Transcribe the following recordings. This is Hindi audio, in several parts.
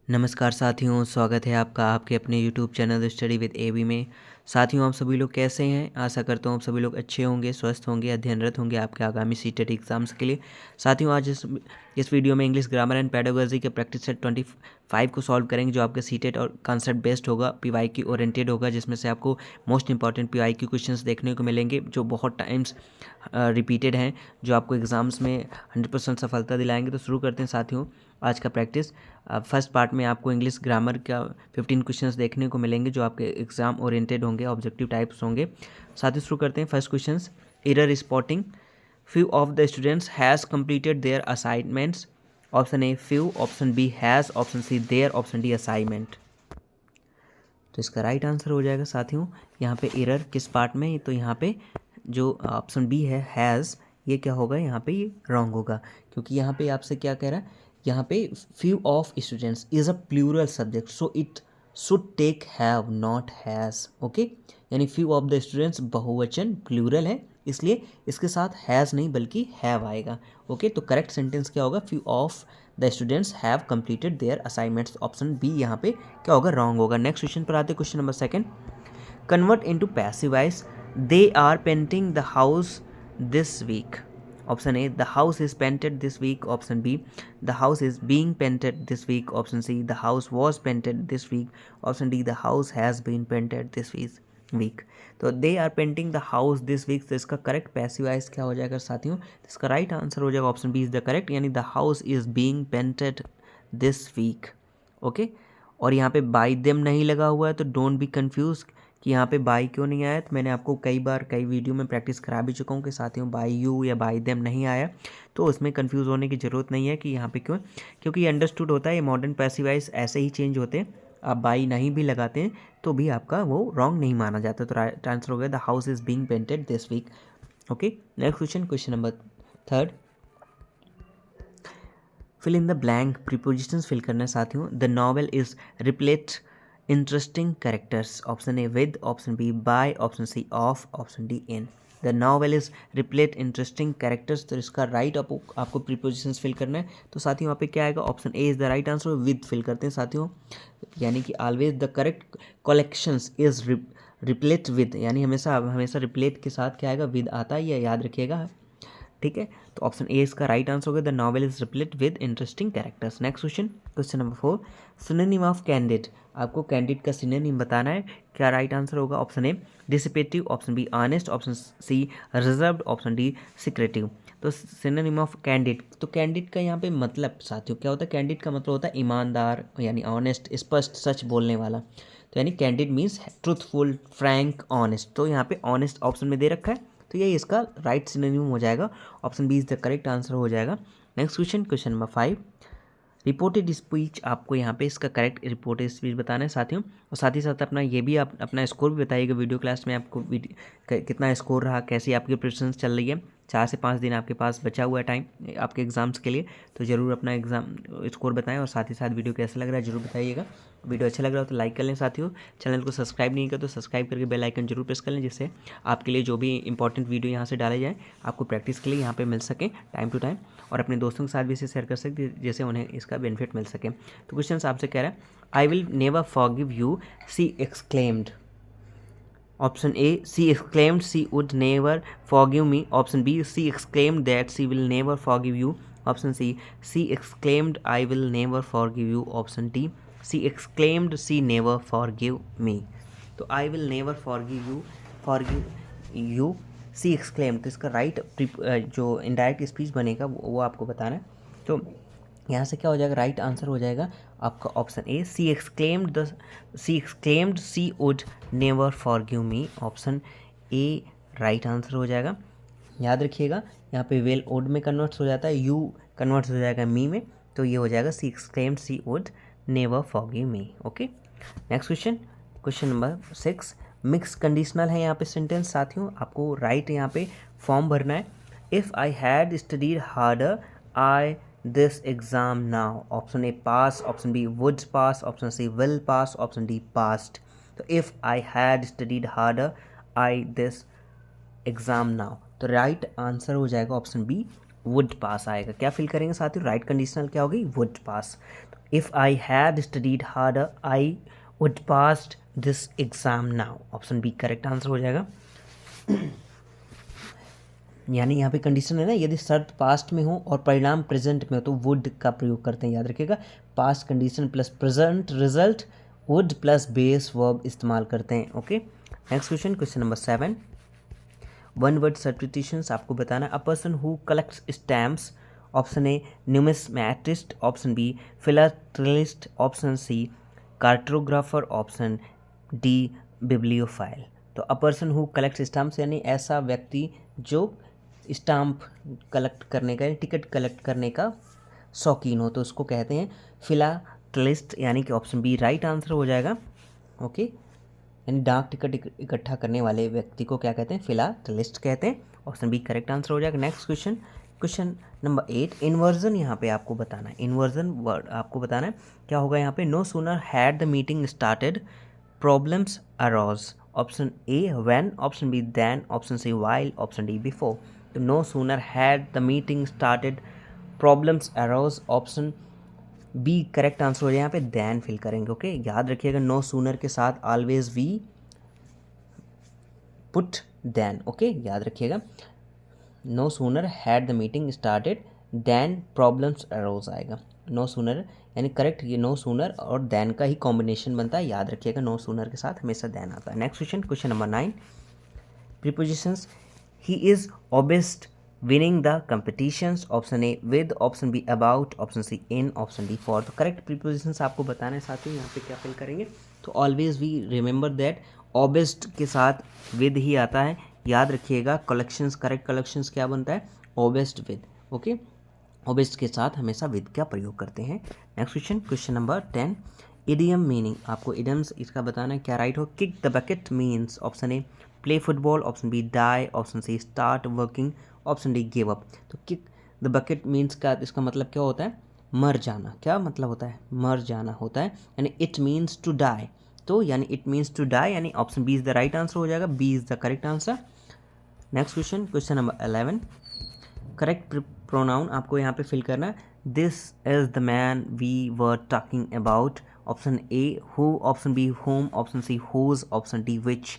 नमस्कार साथियों, स्वागत है आपका आपके अपने YouTube channel study with AB में। साथियों, आप सभी लोग कैसे हैं? आशा करता हूँ आप सभी लोग अच्छे होंगे, स्वस्थ होंगे, अध्ययनरत होंगे आपके आगामी सीटेट एग्जाम्स के लिए। साथियों, आज इस वीडियो में इंग्लिश ग्रामर एंड पेडागोजी के प्रैक्टिस सेट 25 को सॉल्व करेंगे, जो आपके सीटेट और कॉन्सेप्ट बेस्ड होगा, PYQ ओरिएंटेड होगा, जिसमें से आपको मोस्ट इंपॉर्टेंट PYQ क्वेश्चंस देखने को मिलेंगे जो बहुत टाइम्स रिपीटेड हैं, जो आपको एग्जाम्स में 100% सफलता दिलाएंगे। तो शुरू करते हैं साथियों आज का प्रैक्टिस। फर्स्ट पार्ट में आपको इंग्लिश ग्रामर का 15 क्वेश्चंस देखने को मिलेंगे जो आपके एग्जाम ओरिएंटेड होंगे, ऑब्जेक्टिव टाइप्स होंगे। साथ ही शुरू करते हैं first questions. Error spotting. Few of the students has completed their assignments. Option A few, option B has, option C their, option D assignment. तो इसका राइट आंसर हो जाएगा साथियों यहाँ पे एरर किस पार्ट में, तो यहाँ पे जो ऑप्शन बी है हैज़, ये क्या होगा, यहाँ पे ये रॉन्ग होगा, क्योंकि यहाँ पे आपसे क्या कह रहा है, यहाँ पे few of students is a plural subject, so it should take have not has. Okay, यानी फ्यू ऑफ द स्टूडेंट्स बहुवचन प्लूरल है, इसलिए इसके साथ हैज़ नहीं बल्कि हैव आएगा। ओके, तो करेक्ट सेंटेंस क्या होगा, few of the students have completed their assignments. Option B यहाँ पे क्या होगा, रॉन्ग होगा। नेक्स्ट क्वेश्चन पर आते हैं, question number second. Convert into passive voice. They are painting the house this week. Option A the house is painted this week, option B the house is being painted this week, option C the house was painted this week, option D the house has been painted this week. तो they are painting the house this week, तो इसका करेक्ट पैसिव वॉइस क्या हो जाएगा साथियों, तो इसका राइट आंसर हो जाएगा option B is the correct, यानी the house is being painted this week. Okay, और यहाँ पे बाई देम नहीं लगा हुआ है, तो डोंट बी कंफ्यूज कि यहाँ पे बाई क्यों नहीं आया। तो मैंने आपको कई बार कई वीडियो में प्रैक्टिस करा भी चुका हूँ कि साथियों बाई यू या बाई देम नहीं आया, तो उसमें कंफ्यूज होने की ज़रूरत नहीं है कि यहाँ पे क्यों, क्योंकि ये अंडरस्टूड होता है, ये मॉडर्न पैसिव वॉइस ऐसे ही चेंज होते हैं। आप बाई नहीं भी लगाते हैं तो भी आपका वो रॉन्ग नहीं माना जाता। तो राइट आंसर हो गया the house is being painted this week. Okay, next question, question number third. Fill in the blank, prepositions फिल करना है साथियों। The novel is replete interesting characters. Option A with, option B by, option C of, option D in. The novel is replete interesting characters, तो इसका राइट आपको प्रीपोजिशंस फिल करना है। तो साथियों यहाँ पे क्या आएगा, option A is the right answer. With fill करते हैं साथियों, यानी कि always the correct collections is replete with, यानी हमेशा हमेशा रिप्लेट के साथ क्या आएगा, विद आता है, यह याद रखिएगा। ठीक है, तो ऑप्शन ए इसका राइट आंसर होगा the novel is replete with interesting characters. Next question, question number 4। Synonym of candid, आपको कैंडिड का सिनोनिम बताना है। क्या राइट आंसर होगा, option A dissipative, option B honest, option C reserved, option D secretive. तो सिनोनिम ऑफ कैंडिड, तो कैंडिड का यहाँ पे मतलब साथियों क्या होता है, कैंडिड का मतलब होता है ईमानदार, यानी ऑनेस्ट, स्पष्ट, सच बोलने वाला। तो यानी candid means truthful, Frank, honest. तो यहाँ पे ऑनेस्ट ऑप्शन में दे रखा है, तो ये इसका राइट सिनोनिम हो जाएगा, option B is the correct answer हो जाएगा। Next question, question number 5। Reported speech, आपको यहाँ पे इसका करेक्ट रिपोर्टेड स्पीच बताना है साथियों, और साथ ही साथ अपना ये भी आप अपना स्कोर भी बताइएगा वीडियो क्लास में, आपको कितना स्कोर रहा, कैसी आपकी प्रिपरेशन चल रही है। 4 से 5 दिन आपके पास बचा हुआ है टाइम आपके एग्जाम्स के लिए, तो ज़रूर अपना एग्जाम स्कोर बताएं, और साथ ही साथ वीडियो कैसा लग रहा है जरूर बताइएगा। वीडियो अच्छा लग रहा हो तो लाइक कर लें साथियों, चैनल को सब्सक्राइब नहीं किया तो सब्सक्राइब करके बेल आइकन जरूर प्रेस कर लें, जिससे आपके लिए जो भी इंपॉर्टेंट वीडियो यहाँ से डाले जाए आपको प्रैक्टिस के लिए यहाँ पे मिल सके टाइम टू टाइम, और अपने दोस्तों के साथ भी इसे शेयर कर सकते जैसे उन्हें इसका बेनिफिट मिल सके। तो क्वेश्चन आपसे कह रहा है, I will never forgive you, C exclaimed. Option A C exclaimed C would never forgive me, option B C exclaimed that C will never forgive you, option C exclaimed I will never forgive you, option D C exclaimed C never forgive me. तो I will never forgive you, C exclaimed, तो इसका राइट जो इनडायरेक्ट स्पीच बनेगा वो आपको बताना है। तो यहाँ से क्या हो जाएगा, राइट आंसर हो जाएगा आपका option A C exclaimed C would never forgive me, option A right answer हो जाएगा। याद रखिएगा यहाँ पे वेल वुड में कन्वर्ट्स हो जाता है, यू कन्वर्ट्स हो जाएगा मी में, तो ये हो जाएगा she exclaimed C would never forgive me. Okay, next question, question number 6। Mix conditional है यहाँ पे सेंटेंस साथियों, आपको राइट यहाँ पे फॉर्म भरना है। If I had studied harder I this exam now, option A pass, option B would pass, option C will pass, option D passed। तो if I had studied harder I this exam now, तो राइट आंसर हो जाएगा ऑप्शन बी would pass आएगा। क्या फिल करेंगे साथियों, राइट कंडीशनल क्या होगी, would pass। तो if I had studied harder I would passed this exam now. Option B correct answer हो जाएगा। यानी यहाँ पे कंडीशन है ना, यदि शर्त पास्ट में हो और परिणाम प्रेजेंट में हो तो वुड का प्रयोग करते हैं, याद रखिएगा। Past condition plus present result would plus base verb इस्तेमाल करते हैं। Okay, next question, question number 7, one word substitutions आपको बताना। A person who collects stamps, option A numismatist, option B philatelist, option C cartographer, option D bibliophile. तो a person who collects stamps यानी ऐसा व्यक्ति जो स्टाम्प कलेक्ट करने का, टिकट कलेक्ट करने का शौकीन हो, तो उसको कहते हैं फिलाटेलिस्ट, यानी कि ऑप्शन बी राइट आंसर हो जाएगा। ओके, यानी डाक टिकट इकट्ठा करने वाले व्यक्ति को क्या कहते हैं, फिलाटेलिस्ट कहते हैं। ऑप्शन बी करेक्ट आंसर हो जाएगा। Next question, question number 8, inversion यहाँ पे आपको बताना है। इन्वर्जन वर्ड आपको बताना है क्या होगा यहाँ पे। No sooner had the meeting started problems arose, option A when, option B then, option C while, option D before. तो no sooner had the meeting started problems arose, option B correct answer हो जाए। यहाँ पे देन फिल करेंगे। ओके, याद रखिएगा नो सूनर के साथ always we put then. Okay, याद रखिएगा। No sooner had the meeting started then problems arose आएगा। नो सूनर यानी करेक्ट, ये नो सूनर और देन का ही कॉम्बिनेशन बनता है, याद रखिएगा। नो सूनर के साथ हमेशा देन आता है। Next question, question number 9, prepositions. He is obsessed winning the competitions, option A with, option B about, option C in, option D for. तो करेक्ट प्रीपोजिशंस आपको बताना है साथियों, यहाँ पे क्या फिल करेंगे। तो always we remember that obsessed के साथ विद ही आता है, याद रखिएगा। कलेक्शंस, करेक्ट कलेक्शंस क्या बनता है, ऑब्सेस्ड विद। ओके, ऑब्सेस्ड के साथ हमेशा विद का प्रयोग करते हैं। Next question, question number 10, idiom meaning आपको इडियम्स इसका बताना है क्या राइट हो। Kick the bucket means, option A play football, option B die, option C start working, option D give up. तो किक द बकेट मीन्स का इसका मतलब क्या होता है, मर जाना। क्या मतलब होता है, मर जाना होता है, यानी इट मीन्स टू डाई। तो यानी इट मीन्स टू डाई, यानी option B is the right answer हो जाएगा। B is the correct answer. Next question, question number 11, correct pronoun आपको यहाँ पे फिल करना है। This is the man we were talking about, option A who, option B whom, option C whose, option D which.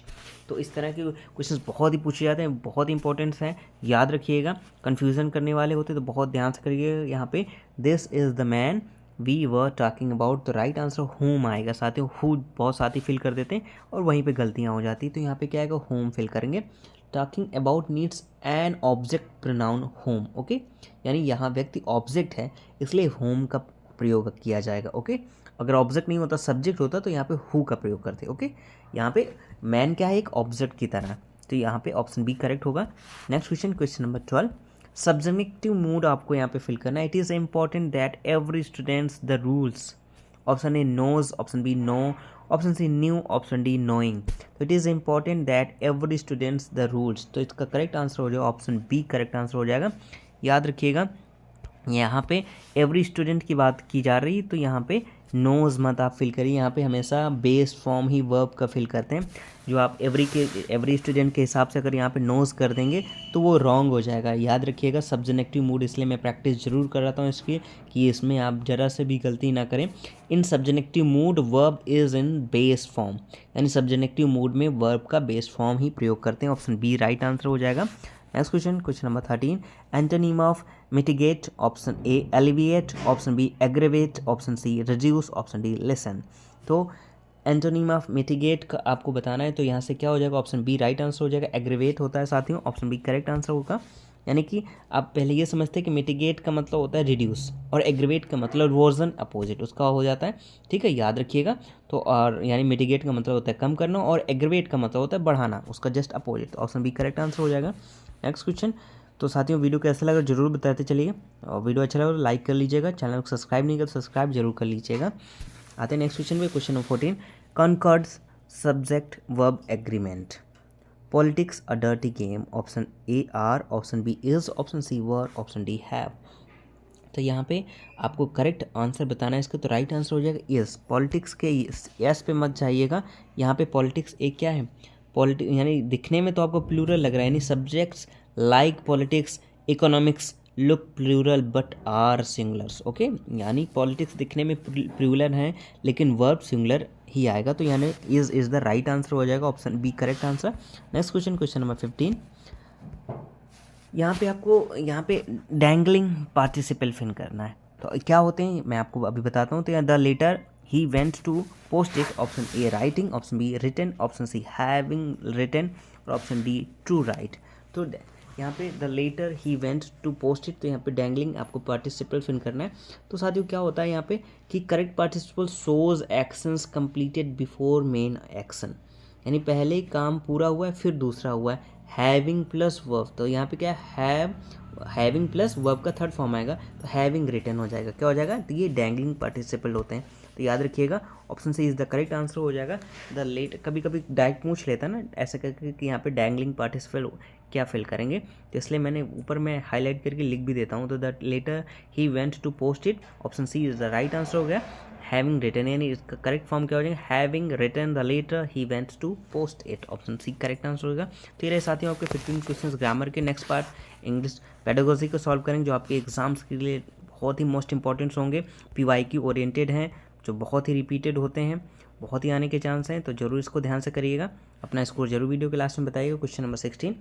तो इस तरह के क्वेश्चंस बहुत ही पूछे जाते हैं, बहुत इंपॉर्टेंट्स हैं, याद रखिएगा। कन्फ्यूज़न करने वाले होते तो बहुत ध्यान से करिएगा। यहाँ पे this is the man we were talking about, तो राइट आंसर होम आएगा। साथियों हु बहुत साथी फिल कर देते हैं और वहीं पे गलतियाँ हो जाती, तो यहाँ पे क्या आएगा, होम फिल करेंगे। Talking about needs an object pronoun home. Okay, यानी यहाँ व्यक्ति ऑब्जेक्ट है, इसलिए होम का प्रयोग किया जाएगा। ओके, अगर ऑब्जेक्ट नहीं होता, सब्जेक्ट होता, तो यहाँ पे हु का प्रयोग करते। ओके, यहाँ पे मैन क्या है, एक ऑब्जेक्ट की तरह, तो यहाँ पे ऑप्शन बी करेक्ट होगा। Next question, question number 12, subjective mood आपको यहाँ पे फिल करना है। It is important that every students the rules, option A knows, option B know, option C knew, option D knowing. तो it is important that every students the rules, तो इसका करेक्ट आंसर हो जाएगा ऑप्शन बी करेक्ट आंसर हो जाएगा। याद रखिएगा यहाँ पे एवरी स्टूडेंट की बात की जा रही, तो यहाँ पे नोज़ मत आप फिल करिए, यहाँ पे हमेशा बेस फॉर्म ही वर्ब का फिल करते हैं। जो आप एवरी स्टूडेंट के हिसाब से अगर यहाँ पे नोज़ कर देंगे तो वो रॉन्ग हो जाएगा। याद रखिएगा सब्जेक्टिव मूड, इसलिए मैं प्रैक्टिस जरूर कराता हूँ इसकी, कि इसमें आप ज़रा से भी गलती ना करें। In subjective mood verb is in base form, यानी सब्जेक्टिव मूड में वर्ब का बेस फॉर्म ही प्रयोग करते हैं। ऑप्शन बी राइट आंसर हो जाएगा। Next question, question number 13, antonym of mitigate, option A alleviate, option B aggravate, option C reduce, option D lessen. तो एंटोनिम ऑफ मिटिगेट का आपको बताना है, तो यहाँ से क्या हो जाएगा, ऑप्शन बी राइट आंसर हो जाएगा। एग्रेवेट होता है साथियों, ऑप्शन बी करेक्ट आंसर होगा। यानी कि आप पहले ये समझते हैं कि मिटिगेट का मतलब होता है रिड्यूस, और एग्रेवेट का मतलब वर्जन अपोजिट उसका हो जाता है। ठीक है, याद रखिएगा। तो और यानी मिटिगेट का मतलब होता है कम करना, और एग्रेवेट का मतलब होता है बढ़ाना, उसका just opposite. Option B correct answer हो जाएगा। नेक्स्ट क्वेश्चन, तो साथियों वीडियो कैसा लगा जरूर बताते चलिए, और वीडियो अच्छा लगा तो लाइक कर लीजिएगा, चैनल को सब्सक्राइब नहीं कर तो सब्सक्राइब जरूर कर लीजिएगा। आते हैं नेक्स्ट क्वेश्चन पे, question number 14, concords subject verb agreement, politics a dirty game, option A are, option B is, option C were, option D have. तो यहाँ पे आपको करेक्ट आंसर बताना है इसका, तो राइट आंसर हो जाएगा इज। पॉलिटिक्स के एस पे मत जाइएगा, यहाँ पे पॉलिटिक्स एक क्या है, यानी दिखने में तो आपको प्लूरल लग रहा है, यानी subjects like politics, economics, look plural but are singulars. Okay, यानी पॉलिटिक्स दिखने में प्लूरल हैं लेकिन वर्ब सिंगुलर ही आएगा, तो यानी इज द राइट आंसर हो जाएगा option B correct answer. Next question, question number 15। यहाँ पे आपको यहाँ पे डैंगलिंग पार्टिसिपल फिल करना है। तो क्या होते हैं मैं आपको अभी बताता हूँ। तो the letter he went to post it, option A writing, option B written, option C having written और ऑप्शन डी टू राइट। तो यहाँ पे the letter he went to post it, तो यहाँ पे डैंगलिंग आपको पार्टिसिपल फिल करना है। तो साथियों क्या होता है यहाँ पे कि correct participle shows actions completed before main action, यानी पहले काम पूरा हुआ है फिर दूसरा हुआ है। हैविंग प्लस वर्ब, तो यहाँ पे क्या है, हैविंग प्लस वर्ब का थर्ड फॉर्म आएगा तो हैविंग रिटन हो जाएगा। क्या हो जाएगा, तो ये डैंगलिंग पार्टिसिपल होते हैं। तो याद रखिएगा option C is the correct answer हो जाएगा। द लेट कभी कभी डायरेक्ट पूछ लेता है ना ऐसा करके कि यहाँ पे डैंगलिंग पार्टिसिपल क्या फिल करेंगे, तो इसलिए मैंने ऊपर में हाईलाइट करके लिख भी देता हूँ। तो the letter he went to post it, option C is the right answer हो गया। हैविंग रिटन, यानी इसका करेक्ट फॉर्म क्या हो जाएगा, having written the letter he went to post it, option C correct answer होगा। तो ये साथियों आपके 15 क्वेश्चंस ग्रामर के। नेक्स्ट पार्ट इंग्लिश पेडागोजी को सॉल्व करेंगे जो आपके एग्जाम्स के लिए बहुत ही मोस्ट इंपॉर्टेंट होंगे, PYQ ओरिएंटेड हैं, जो बहुत ही रिपीटेड होते हैं, बहुत ही आने के चांस हैं, तो जरूर इसको ध्यान से करिएगा। अपना स्कोर जरूर वीडियो के लास्ट में बताइएगा। क्वेश्चन नंबर 16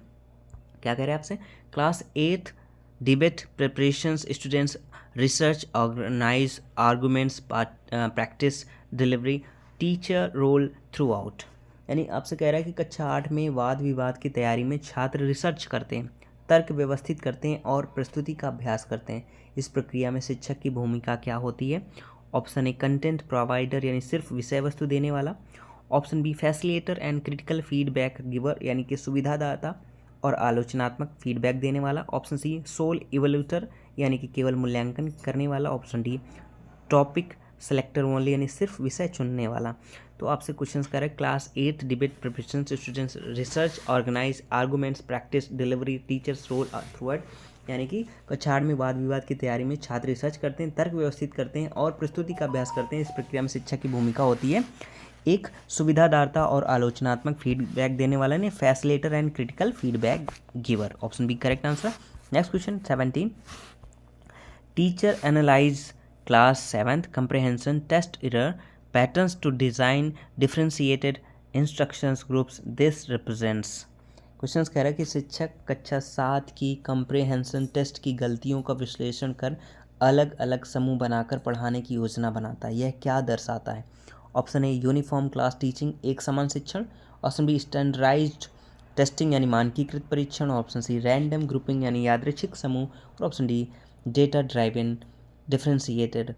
क्या कह रहे हैं आपसे, class 8 debate preparations students research organise arguments practice delivery teacher role throughout, यानी आपसे कह रहा है कि कक्षा 8 में वाद विवाद की तैयारी में छात्र रिसर्च करते हैं, तर्क व्यवस्थित करते हैं और प्रस्तुति का अभ्यास करते हैं। इस प्रक्रिया में शिक्षक की भूमिका क्या होती है, ऑप्शन ए कंटेंट प्रोवाइडर यानी सिर्फ विषय वस्तु देने वाला, option B facilitator and critical feedback giver यानी कि सुविधादाता और आलोचनात्मक फीडबैक देने वाला, ऑप्शन सी सोल इवल्यूटर यानी कि केवल मूल्यांकन करने वाला, option D topic selector only यानी सिर्फ विषय चुनने वाला। तो आपसे क्वेश्चन कर रहे हैं class 8 debate preparation students research organise arguments practice delivery teachers role throughout, यानी कि कक्षा 8 में वाद विवाद की तैयारी में छात्र रिसर्च करते हैं, तर्क व्यवस्थित करते हैं और प्रस्तुति का अभ्यास करते हैं। इस प्रक्रिया में शिक्षक की भूमिका होती है एक सुविधादाता और आलोचनात्मक फीडबैक देने वाला ने facilitator and critical feedback giver, option B correct answer. Next question 17 teacher analyse class 7th comprehension test error patterns to design differentiated instructions groups this represents। Question कह रहा है कि शिक्षक कक्षा 7 की कंप्रेहेंशन टेस्ट की गलतियों का विश्लेषण कर अलग अलग समूह बनाकर पढ़ाने की योजना बनाता है, यह क्या दर्शाता है। Option a uniform class teaching एक समान शिक्षण, ऑप्शन बी स्टैंडर्डाइज्ड टेस्टिंग यानी मानकीकृत परीक्षण, ऑप्शन सी रैंडम ग्रुपिंग यानी यादृच्छिक समूह और option D data driven differentiated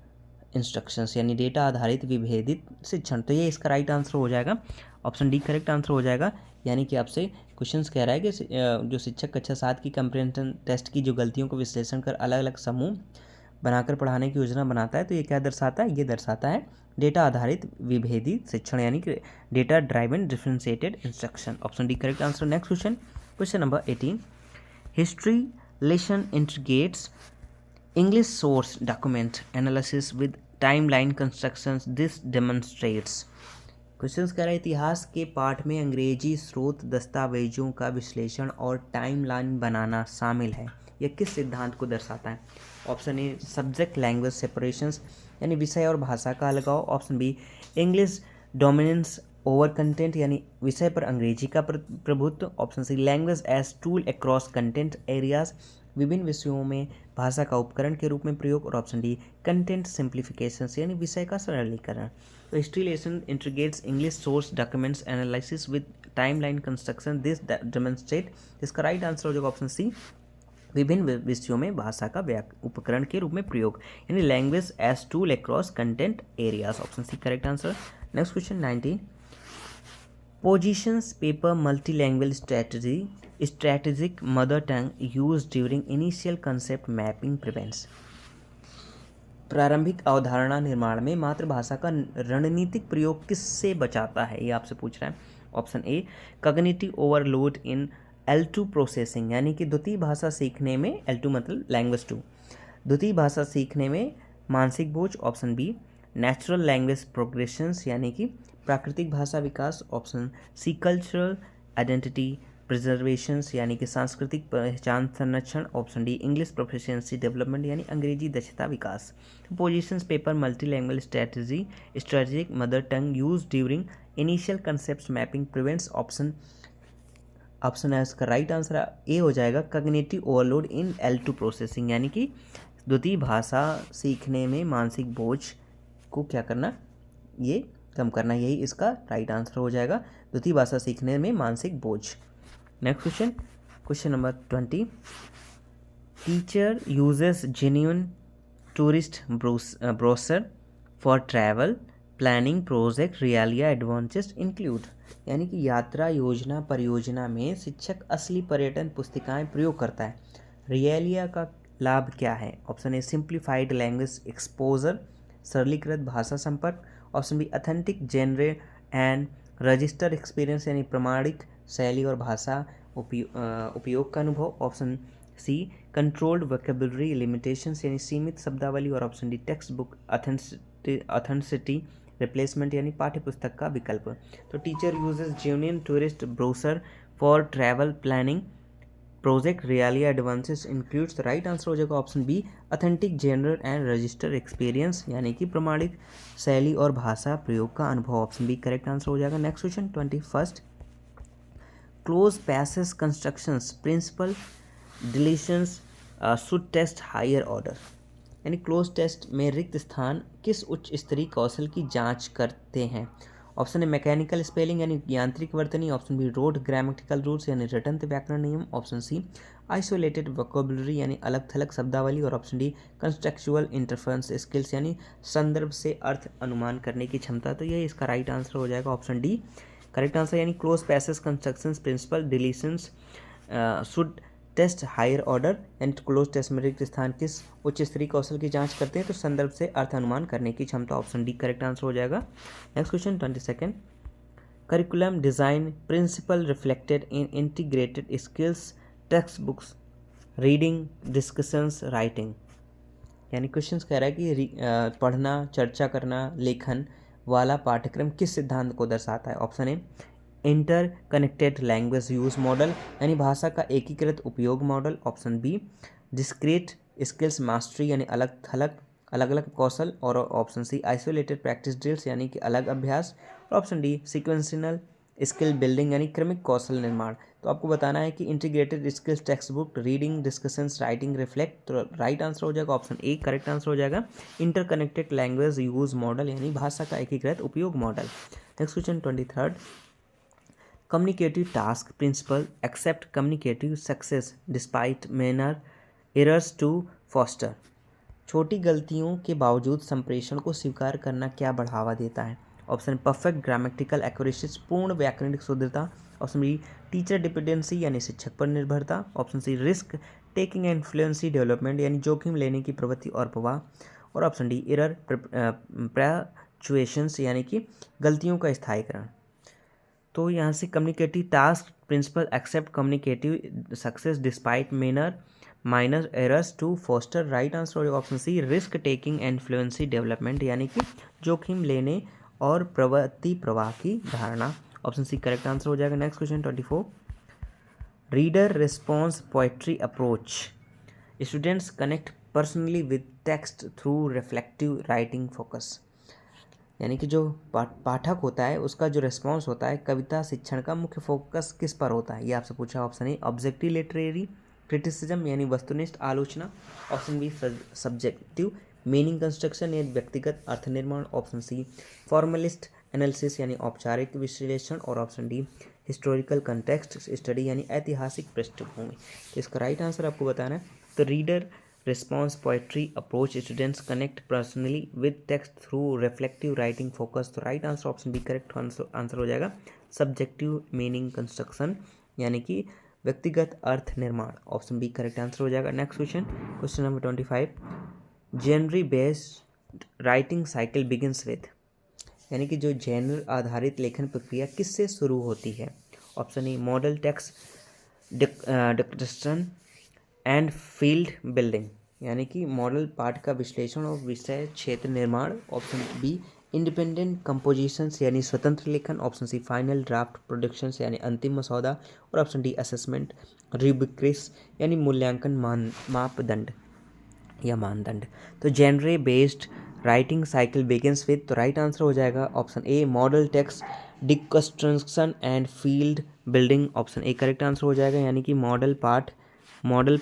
instructions यानी डेटा आधारित विभेदित शिक्षण। तो ये इसका राइट आंसर हो जाएगा, ऑप्शन डी करेक्ट आंसर हो जाएगा। यानी कि आपसे क्वेश्चंस कह रहा है कि जो शिक्षक कक्षा 7 की कंप्रेहेंशन टेस्ट की जो गलतियों को विश्लेषण कर अलग अलग समूह बनाकर पढ़ाने की योजना बनाता है, तो ये क्या दर्शाता है, ये दर्शाता है डेटा आधारित विभेदित शिक्षण यानी कि data driven differentiated instruction, option D correct answer. Next question, question number 18 history lesson integrates English source document analysis with timeline constructions this demonstrates। Questions कह रहा है इतिहास के पाठ में अंग्रेजी स्रोत दस्तावेजों का विश्लेषण और टाइमलाइन बनाना शामिल है, यह किस सिद्धांत को दर्शाता है। Option A subject language separations यानी विषय और भाषा का अलगाव, option B English dominance over content यानी विषय पर अंग्रेजी का प्रभुत्व, option C language as tool across content areas विभिन्न विषयों में भाषा का उपकरण के रूप में प्रयोग, और ऑप्शन डी कंटेंट सिंप्लीफिकेशन यानी विषय का सरलीकरण। तो history lesson integrates English source documents analysis with timeline construction this demonstrate, इसका राइट आंसर हो जाएगा ऑप्शन सी विभिन्न विषयों में भाषा का उपकरण के रूप में प्रयोग यानी language as tool across content areas, option C correct answer. Next question 19 positions paper multilanguage strategic mother tongue use during initial concept mapping prevents. प्रारंभिक अवधारणा निर्माण में मातृभाषा का रणनीतिक प्रयोग किससे बचाता है, ये आपसे पूछ रहा है। ऑप्शन ए कॉग्निटिव ओवरलोड इन L2 प्रोसेसिंग यानी कि द्वितीय भाषा सीखने में L2 मतलब लैंग्वेज 2 द्वितीय भाषा सीखने में मानसिक बोझ, option B natural language progressions यानी कि प्राकृतिक भाषा विकास, option C cultural identity preservations यानी कि सांस्कृतिक पहचान संरक्षण, option D English proficiency development यानी अंग्रेजी दक्षता विकास, positions paper multilanguage strategic mother tongue use during initial concept mapping prevents, option है इसका राइट आंसर ए हो जाएगा कॉग्निटिव ओवरलोड इन L2 प्रोसेसिंग, यानी कि द्वितीय भाषा सीखने में मानसिक बोझ को क्या करना, ये कम करना, यही इसका राइट आंसर हो जाएगा, द्वितीय भाषा सीखने में मानसिक बोझ। Next question number 20, teacher uses genuine tourist brochure for travel planning project realia advantage include, यानी कि यात्रा योजना परियोजना में शिक्षक असली पर्यटन पुस्तिकाएं प्रयोग करता है। रियलिया का लाभ क्या है? Option A simplified language exposure, सरलीकृत भाषा संपर्क, option B authentic genre and register experience यानी प्रमाणिक शैली और भाषा उपयोग का अनुभव, option C controlled vocabulary limitations यानी सीमित शब्दावली, और option D text book authenticity replacement यानी पाठ्य पुस्तक का विकल्प। तो teacher uses genuine tourist brochure for travel planning project realia advances includes, the right answer हो जाएगा option B authentic general and register experience यानी कि प्रमाणित शैली और भाषा प्रयोग का अनुभव, ऑप्शन बी करेक्ट आंसर हो जाएगा। Next question 21, cloze passage constructions principle deletions should test higher order, यानी क्लोज टेस्ट में रिक्त स्थान किस उच्च स्तरीय कौशल की जांच करते हैं? ऑप्शन ए मैकेनिकल स्पेलिंग यानी यांत्रिक वर्तनी, option B rote grammatical rules यानी रटंत व्याकरण नियम, ऑप्शन सी आइसोलेटेड वोकेबुलरी यानी अलग थलग शब्दावली, और option D contextual interference skills यानी संदर्भ से अर्थ अनुमान करने की क्षमता। तो ये इसका राइट आंसर हो जाएगा ऑप्शन डी करेक्ट आंसर, यानी cloze passage constructions principle deletions should test higher order, and cloze test में रिक्त स्थान किस उच्च स्तरीय कौशल की जांच करते हैं? तो संदर्भ से अर्थ अनुमान करने की क्षमता, ऑप्शन डी करेक्ट आंसर हो जाएगा। Next question 22, curriculum design principle reflected in integrated skills text books reading discussions writing, यानी क्वेश्चन कह रहा है कि पढ़ना चर्चा करना लेखन वाला पाठ्यक्रम किस सिद्धांत को दर्शाता है? Option A interconnected language use model यानी भाषा का एकीकृत उपयोग मॉडल, option B discrete skills mastery यानी अलग अलग कौशल, और option C isolated practice drills यानी कि अलग अभ्यास, और option D sequential skill building यानी क्रमिक कौशल निर्माण। तो आपको बताना है कि integrated skills text book reading discussions writing reflect, तो राइट आंसर हो जाएगा ऑप्शन ए करेक्ट आंसर हो जाएगा inter connected language use model यानी भाषा का एकीकृत उपयोग मॉडल। Next question 23, communicative task principle accept communicative success despite minor errors to foster, छोटी गलतियों के बावजूद संप्रेषण को स्वीकार करना क्या बढ़ावा देता है? ऑप्शन परफेक्ट ग्रामेटिकल एक्यूरेसी पूर्ण व्याकरणिक शुद्धता, ऑप्शन बी टीचर डिपेंडेंसी यानी शिक्षक पर निर्भरता, option C risk taking and in fluency development यानी जोखिम लेने की प्रवृत्ति और प्रवाह, और ऑप्शन डी एरर प्रचुएशंस यानी कि गलतियों का स्थायीकरण। तो यहाँ से communicative task principle accept communicative success despite minor errors to foster, right answer होगा option C risk taking and fluency development यानी कि जोखिम लेने और प्रवृत्ति प्रवाह की धारणा, ऑप्शन सी करेक्ट आंसर हो जाएगा। Next question 24, reader response poetry approach students connect personally with text through reflective writing focus, यानी कि जो पाठक होता है उसका जो रिस्पॉन्स होता है कविता शिक्षण का मुख्य फोकस किस पर होता है? ये आपसे पूछा। ऑप्शन ए ऑब्जेक्टिव लिटरेरी क्रिटिसिज्म यानी वस्तुनिष्ठ आलोचना, option be subjective meaning construction यानी व्यक्तिगत अर्थ निर्माण, ऑप्शन सी फॉर्मलिस्ट एनालिसिस यानी औपचारिक विश्लेषण, और option D historical context study यानी ऐतिहासिक पृष्ठभूमि। तो इसका राइट आंसर आपको बताना है। तो reader response poetry approach students connect personally with text through reflective writing focus, तो right answer option B correct answer हो जाएगा सब्जेक्टिव मीनिंग कंस्ट्रक्शन यानी कि व्यक्तिगत अर्थ निर्माण, ऑप्शन बी करेक्ट आंसर हो जाएगा। Next question number 25, genre based writing cycle begins with, यानी कि जो जेनर आधारित लेखन प्रक्रिया किससे शुरू होती है? Option A model text description and field building, यानी कि मॉडल पाठ का विश्लेषण और विषय क्षेत्र निर्माण, ऑप्शन बी इंडिपेंडेंट कंपोजिशंस यानी स्वतंत्र लेखन, option C final draft productions यानी अंतिम मसौदा, और ऑप्शन डी असेसमेंट रुब्रिक्स यानी मूल्यांकन मापदंड या मानदंड। तो genre based writing cycle begins with, तो राइट आंसर हो जाएगा option A model text deconstruction and field building, option A correct answer हो जाएगा, यानी कि मॉडल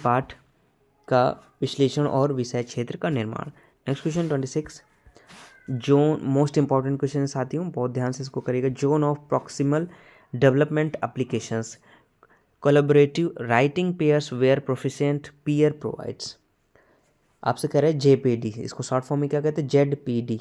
पाठ का विश्लेषण और विषय क्षेत्र का निर्माण। Next question 26, zone most important question साथियों, बहुत ध्यान से इसको करिएगा। Zone of proximal development applications collaborative writing pairs where proficient peer provides. आपसे कह रहे हैं जेपीडी, इसको शॉर्ट फॉर्म में क्या कहते हैं, जेडपीडी।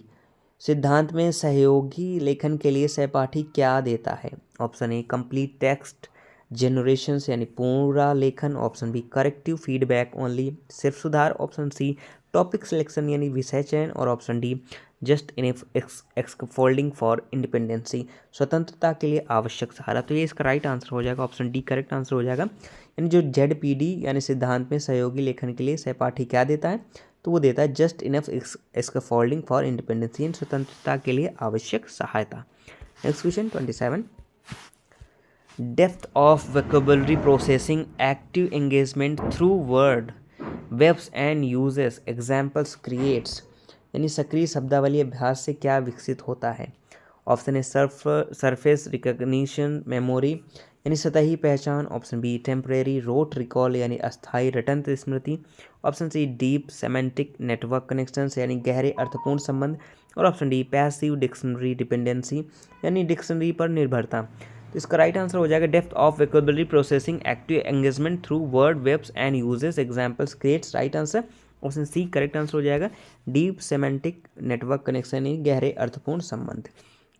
सिद्धांत में सहयोगी लेखन के लिए सहपाठी क्या देता है, option A complete text generation यानी पूरा लेखन, option B corrective feedback only सिर्फ सुधार, ऑप्शन सी टॉपिक सिलेक्शन यानी विषय चयन, और option D just enough scaffolding for independency स्वतंत्रता के लिए आवश्यक सहारा। तो ये इसका राइट आंसर हो जाएगा, ऑप्शन डी करेक्ट आंसर हो जाएगा। यानी जो जेडपीडी यानी सिद्धांत में सहयोगी लेखन के लिए सहपाठी क्या देता है, तो वो देता है just enough scaffolding for independence यानी स्वतंत्रता के लिए आवश्यक सहायता। Next question 27, depth of vocabulary processing active engagement through word webs and uses examples creates, यानी सक्रिय शब्दावली अभ्यास से क्या विकसित होता है, option A surface recognition memory यानी सतही पहचान, option B temporary rote recall यानी अस्थायी रटंत स्मृति, option C deep semantic network connections यानी गहरे अर्थपूर्ण संबंध, और option D passive dictionary dependency यानी डिक्शनरी पर निर्भरता। तो इसका राइट आंसर हो जाएगा depth of vocabulary processing active engagement through word webs and uses examples creates, right answer option C correct answer हो जाएगा डीप सेमेंटिक नेटवर्क कनेक्शन यानी गहरे अर्थपूर्ण संबंध।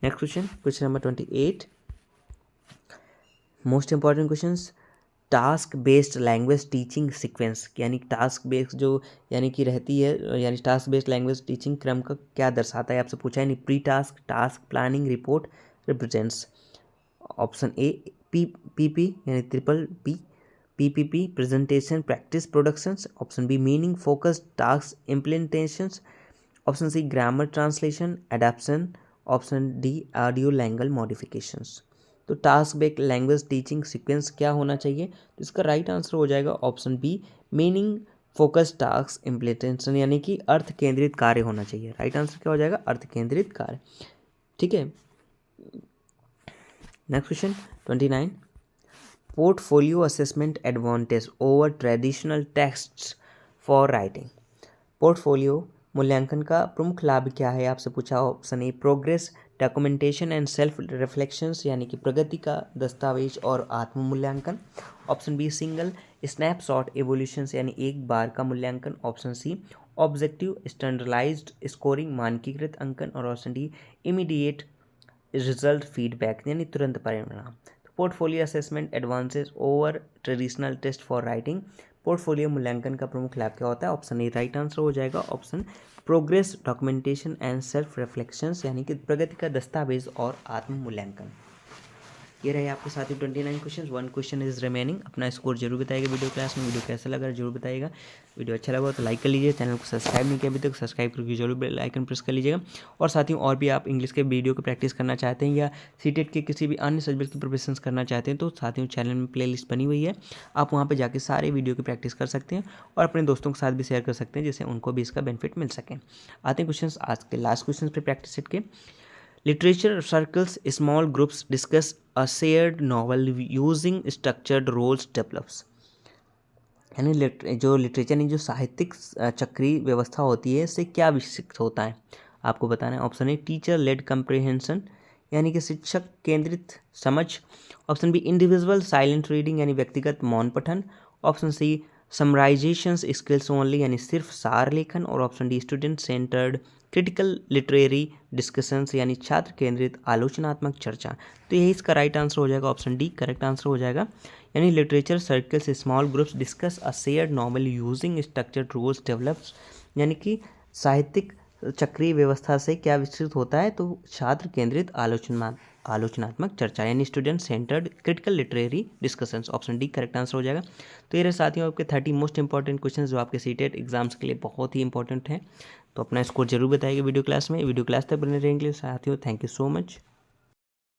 Next question number 28, most important questions, task based language teaching sequence यानी टास्क बेस्ड जो यानी कि रहती है, यानी टास्क बेस्ड लैंग्वेज टीचिंग क्रम का क्या दर्शाता है, आपसे पूछा है। यानी pre task, task planning, report, represents. Option A PP यानी triple P, PPP presentation practice productions, option B meaning focused task implementations, option C grammar translation adaption, option D audio language modifications. तो task based language teaching sequence क्या होना चाहिए, तो इसका राइट आंसर हो जाएगा option B meaning focus task implementation यानी कि अर्थ केंद्रित कार्य होना चाहिए। राइट आंसर क्या हो जाएगा, अर्थ केंद्रित कार्य। ठीक है, next question 29, portfolio assessment advantage over traditional texts for writing. Portfolio मूल्यांकन का प्रमुख लाभ क्या है, आपसे पूछा। Option A progress documentation and self reflections यानी कि प्रगति का दस्तावेज और आत्म मूल्यांकन, option B single snapshot evolutions यानी एक बार का मूल्यांकन, option C objective standardised scoring मानकीकृत अंकन, और option D immediate result feedback यानी तुरंत परिणाम। Portfolio assessment advances over traditional test for writing, portfolio मूल्यांकन का प्रमुख लाभ क्या होता है, ऑप्शन ए राइट आंसर हो जाएगा, option progress documentation and self reflections यानी कि प्रगति का दस्तावेज और आत्म मूल्यांकन। ये रहे आपके साथ ही 29 क्वेश्चन, 1 क्वेश्चन इज रिमेनिंग। अपना स्कोर जरूर बताइएगा वीडियो क्लास में, वीडियो कैसा लगा जरूर बताइएगा। वीडियो अच्छा लगा तो लाइक कर लीजिए, चैनल को सब्सक्राइब नहीं किया अभी तक सब्सक्राइब करके जरूर बेल आइकन प्रेस कर लीजिएगा। और साथियों और भी आप इंग्लिश के वीडियो की प्रैक्टिस करना चाहते हैं या सीटेट के किसी भी अन्य सब्जेक्ट की प्रिपरेशन करना चाहते हैं तो साथियों चैनल में प्ले लिस्ट बनी हुई है, आप वहाँ पर जाके सारे वीडियो की प्रैक्टिस कर सकते हैं और अपने दोस्तों के साथ भी शेयर कर सकते हैं जिससे उनको भी इसका बेनिफिट मिल सके। आते हैं क्वेश्चन आज के लास्ट क्वेश्चन पे प्रैक्टिस सेट के। Literature circles small groups discuss a shared novel using structured roles develops, यानी जो लिटरेचर जो साहित्यिक चक्रीय व्यवस्था होती है इससे क्या विकसित होता है आपको बताना है। Option A teacher led comprehension यानी कि शिक्षक केंद्रित समझ, option B individual silent reading यानी व्यक्तिगत मौन पठन, option C summarisation skills only यानी सिर्फ सार लेखन, और option D student centred critical literary discussions यानी छात्र केंद्रित आलोचनात्मक चर्चा। तो यही इसका राइट आंसर हो जाएगा, ऑप्शन डी करेक्ट आंसर हो जाएगा। यानी literature circles small groups discuss a shared novel using structured rules develops, यानी कि साहित्यिक चक्रीय व्यवस्था से क्या विकसित होता है तो छात्र केंद्रित आलोचनात्मक चर्चा, यानी student centred critical literary discussions. Option D correct answer हो जाएगा। तो ये रहे साथियों आपके 30 मोस्ट इंपॉर्टेंट क्वेश्चन जो आपके सीटेट एग्जाम्स के लिए बहुत ही इंपॉर्टेंट हैं। तो अपना स्कोर जरूर बताइएगा वीडियो क्लास में। वीडियो क्लास तक बने रहेंगे साथियों। Thank you so much.